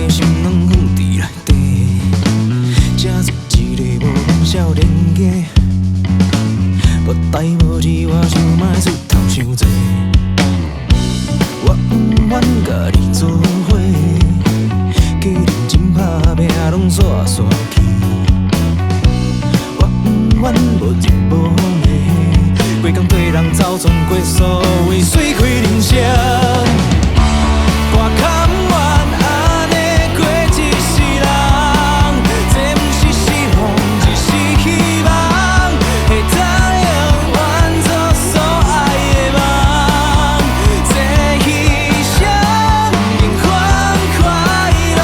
的心拢放伫内底，正是一个无梦少年家。无代无志，我想莫出头伤济。我不愿甲你做伙，加认真打拼拢煞煞去。我不愿无日无暝，规工对人走，总过所谓碎开人生。我甘愿按呢过一世人，这毋是失望，只是希望会当永远做所爱的梦。这一生平凡快乐，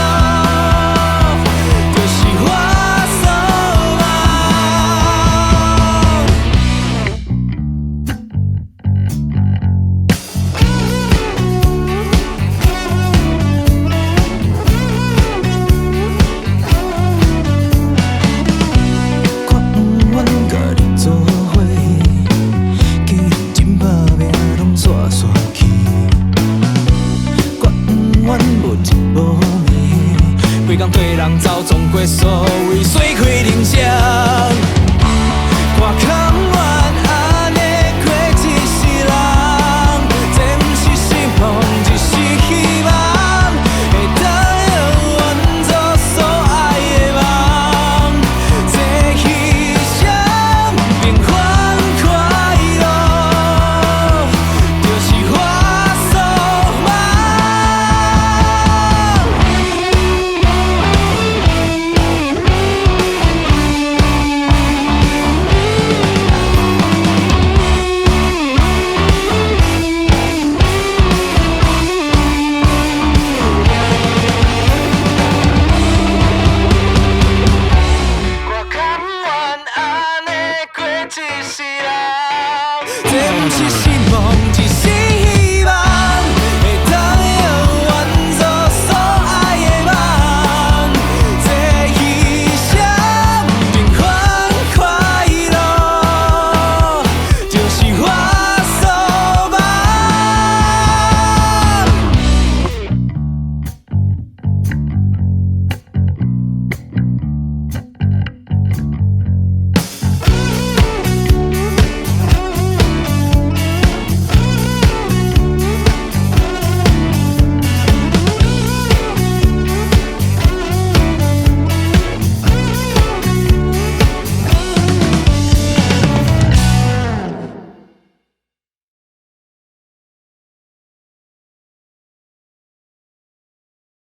就是我所规工对人走，总过所谓碎开人生。